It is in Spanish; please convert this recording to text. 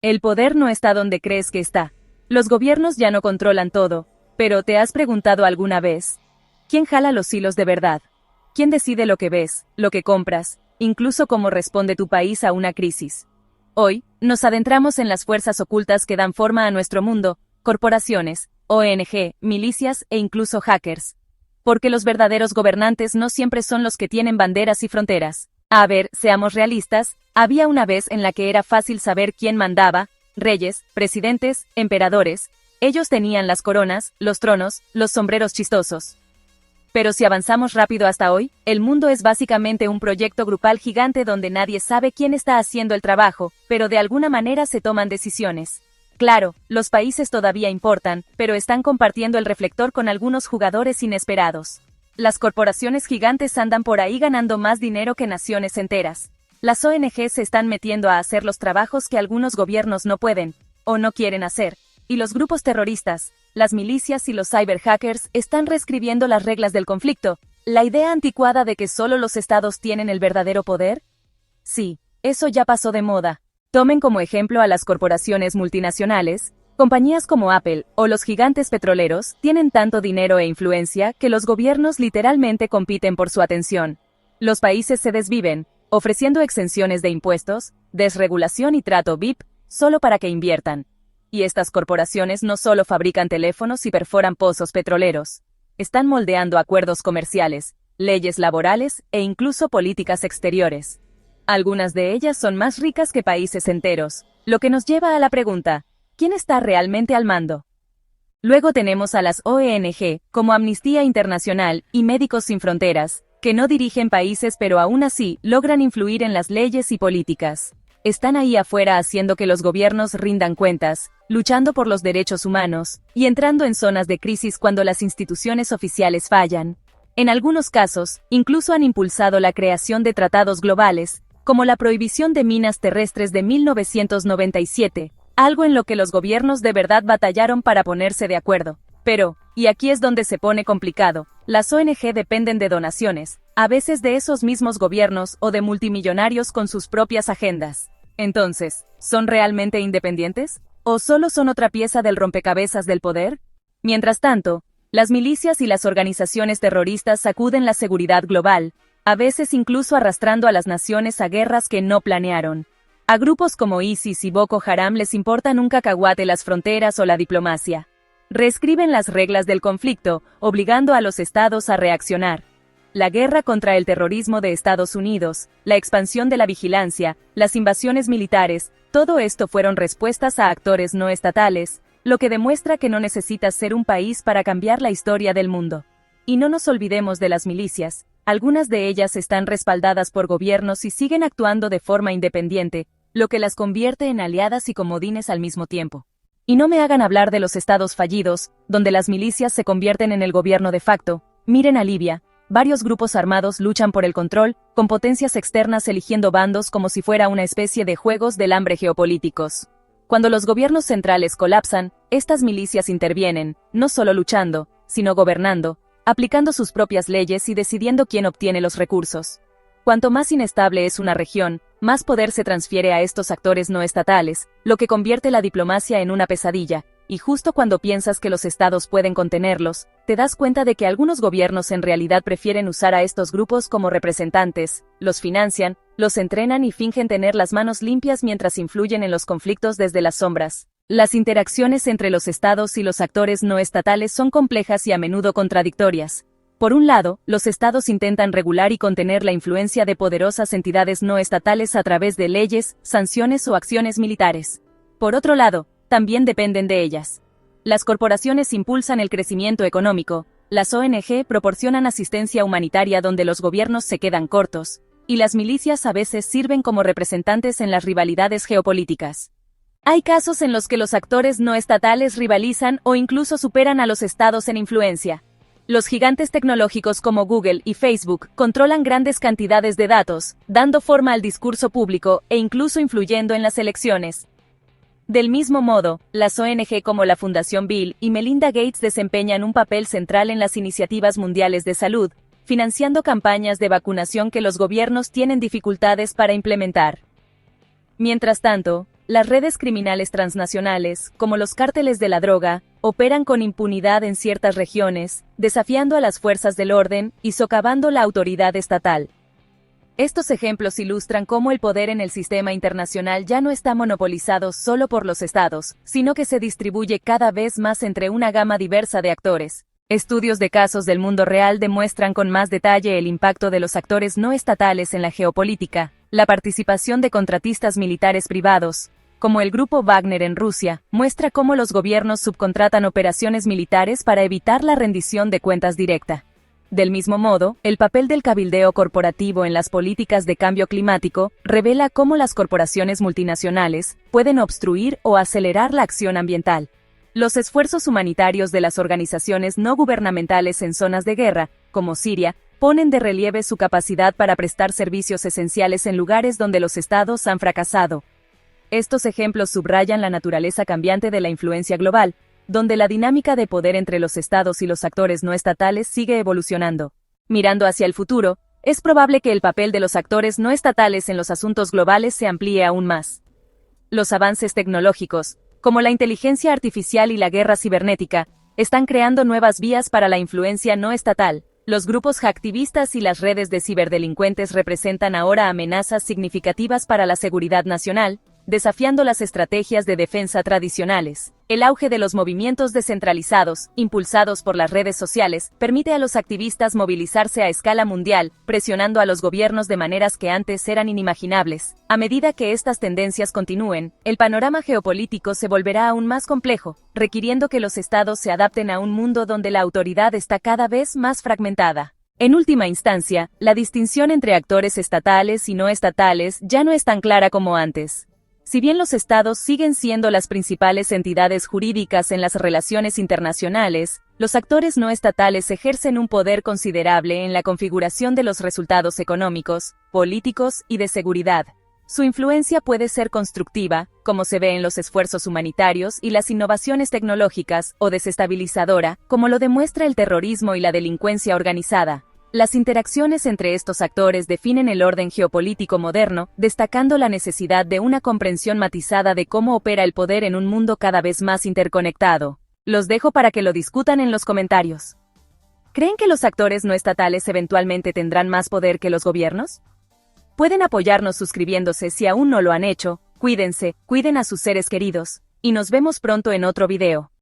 El poder no está donde crees que está. Los gobiernos ya no controlan todo, pero ¿te has preguntado alguna vez? ¿Quién jala los hilos de verdad? ¿Quién decide lo que ves, lo que compras, incluso cómo responde tu país a una crisis? Hoy, nos adentramos en las fuerzas ocultas que dan forma a nuestro mundo, corporaciones, ONG, milicias e incluso hackers. Porque los verdaderos gobernantes no siempre son los que tienen banderas y fronteras. A ver, seamos realistas, había una vez en la que era fácil saber quién mandaba: reyes, presidentes, emperadores. Ellos tenían las coronas, los tronos, los sombreros chistosos. Pero si avanzamos rápido hasta hoy, el mundo es básicamente un proyecto grupal gigante donde nadie sabe quién está haciendo el trabajo, pero de alguna manera se toman decisiones. Claro, los países todavía importan, pero están compartiendo el reflector con algunos jugadores inesperados. Las corporaciones gigantes andan por ahí ganando más dinero que naciones enteras. Las ONG se están metiendo a hacer los trabajos que algunos gobiernos no pueden, o no quieren hacer, y los grupos terroristas, las milicias y los cyberhackers están reescribiendo las reglas del conflicto. ¿La idea anticuada de que solo los estados tienen el verdadero poder? Sí, eso ya pasó de moda. Tomen como ejemplo a las corporaciones multinacionales. Compañías como Apple o los gigantes petroleros tienen tanto dinero e influencia que los gobiernos literalmente compiten por su atención. Los países se desviven, ofreciendo exenciones de impuestos, desregulación y trato VIP, solo para que inviertan. Y estas corporaciones no solo fabrican teléfonos y perforan pozos petroleros. Están moldeando acuerdos comerciales, leyes laborales e incluso políticas exteriores. Algunas de ellas son más ricas que países enteros, lo que nos lleva a la pregunta: ¿quién está realmente al mando? Luego tenemos a las ONG, como Amnistía Internacional y Médicos Sin Fronteras, que no dirigen países pero aún así logran influir en las leyes y políticas. Están ahí afuera haciendo que los gobiernos rindan cuentas, luchando por los derechos humanos, y entrando en zonas de crisis cuando las instituciones oficiales fallan. En algunos casos, incluso han impulsado la creación de tratados globales, como la prohibición de minas terrestres de 1997, algo en lo que los gobiernos de verdad batallaron para ponerse de acuerdo. Pero, y aquí es donde se pone complicado, las ONG dependen de donaciones, a veces de esos mismos gobiernos o de multimillonarios con sus propias agendas. Entonces, ¿son realmente independientes? ¿O solo son otra pieza del rompecabezas del poder? Mientras tanto, las milicias y las organizaciones terroristas sacuden la seguridad global, a veces incluso arrastrando a las naciones a guerras que no planearon. A grupos como ISIS y Boko Haram les importan un cacahuate las fronteras o la diplomacia. Reescriben las reglas del conflicto, obligando a los estados a reaccionar. La guerra contra el terrorismo de Estados Unidos, la expansión de la vigilancia, las invasiones militares, todo esto fueron respuestas a actores no estatales, lo que demuestra que no necesitas ser un país para cambiar la historia del mundo. Y no nos olvidemos de las milicias. Algunas de ellas están respaldadas por gobiernos y siguen actuando de forma independiente, lo que las convierte en aliadas y comodines al mismo tiempo. Y no me hagan hablar de los estados fallidos, donde las milicias se convierten en el gobierno de facto. Miren a Libia, varios grupos armados luchan por el control, con potencias externas eligiendo bandos como si fuera una especie de juegos del hambre geopolíticos. Cuando los gobiernos centrales colapsan, estas milicias intervienen, no solo luchando, sino gobernando, aplicando sus propias leyes y decidiendo quién obtiene los recursos. Cuanto más inestable es una región, más poder se transfiere a estos actores no estatales, lo que convierte la diplomacia en una pesadilla, y justo cuando piensas que los estados pueden contenerlos, te das cuenta de que algunos gobiernos en realidad prefieren usar a estos grupos como representantes, los financian, los entrenan y fingen tener las manos limpias mientras influyen en los conflictos desde las sombras. Las interacciones entre los estados y los actores no estatales son complejas y a menudo contradictorias. Por un lado, los estados intentan regular y contener la influencia de poderosas entidades no estatales a través de leyes, sanciones o acciones militares. Por otro lado, también dependen de ellas. Las corporaciones impulsan el crecimiento económico, las ONG proporcionan asistencia humanitaria donde los gobiernos se quedan cortos, y las milicias a veces sirven como representantes en las rivalidades geopolíticas. Hay casos en los que los actores no estatales rivalizan o incluso superan a los estados en influencia. Los gigantes tecnológicos como Google y Facebook controlan grandes cantidades de datos, dando forma al discurso público e incluso influyendo en las elecciones. Del mismo modo, las ONG como la Fundación Bill y Melinda Gates desempeñan un papel central en las iniciativas mundiales de salud, financiando campañas de vacunación que los gobiernos tienen dificultades para implementar. Mientras tanto, Las redes criminales transnacionales, como los cárteles de la droga, operan con impunidad en ciertas regiones, desafiando a las fuerzas del orden y socavando la autoridad estatal. Estos ejemplos ilustran cómo el poder en el sistema internacional ya no está monopolizado solo por los estados, sino que se distribuye cada vez más entre una gama diversa de actores. Estudios de casos del mundo real demuestran con más detalle el impacto de los actores no estatales en la geopolítica. La participación de contratistas militares privados, como el grupo Wagner en Rusia, muestra cómo los gobiernos subcontratan operaciones militares para evitar la rendición de cuentas directa. Del mismo modo, el papel del cabildeo corporativo en las políticas de cambio climático revela cómo las corporaciones multinacionales pueden obstruir o acelerar la acción ambiental. Los esfuerzos humanitarios de las organizaciones no gubernamentales en zonas de guerra, como Siria, ponen de relieve su capacidad para prestar servicios esenciales en lugares donde los estados han fracasado. Estos ejemplos subrayan la naturaleza cambiante de la influencia global, donde la dinámica de poder entre los estados y los actores no estatales sigue evolucionando. Mirando hacia el futuro, es probable que el papel de los actores no estatales en los asuntos globales se amplíe aún más. Los avances tecnológicos, como la inteligencia artificial y la guerra cibernética, están creando nuevas vías para la influencia no estatal. Los grupos hacktivistas y las redes de ciberdelincuentes representan ahora amenazas significativas para la seguridad nacional, desafiando las estrategias de defensa tradicionales. El auge de los movimientos descentralizados, impulsados por las redes sociales, permite a los activistas movilizarse a escala mundial, presionando a los gobiernos de maneras que antes eran inimaginables. A medida que estas tendencias continúen, el panorama geopolítico se volverá aún más complejo, requiriendo que los estados se adapten a un mundo donde la autoridad está cada vez más fragmentada. En última instancia, la distinción entre actores estatales y no estatales ya no es tan clara como antes. Si bien los estados siguen siendo las principales entidades jurídicas en las relaciones internacionales, los actores no estatales ejercen un poder considerable en la configuración de los resultados económicos, políticos y de seguridad. Su influencia puede ser constructiva, como se ve en los esfuerzos humanitarios y las innovaciones tecnológicas, o desestabilizadora, como lo demuestra el terrorismo y la delincuencia organizada. Las interacciones entre estos actores definen el orden geopolítico moderno, destacando la necesidad de una comprensión matizada de cómo opera el poder en un mundo cada vez más interconectado. Los dejo para que lo discutan en los comentarios. ¿Creen que los actores no estatales eventualmente tendrán más poder que los gobiernos? Pueden apoyarnos suscribiéndose si aún no lo han hecho. Cuídense, cuiden a sus seres queridos, y nos vemos pronto en otro video.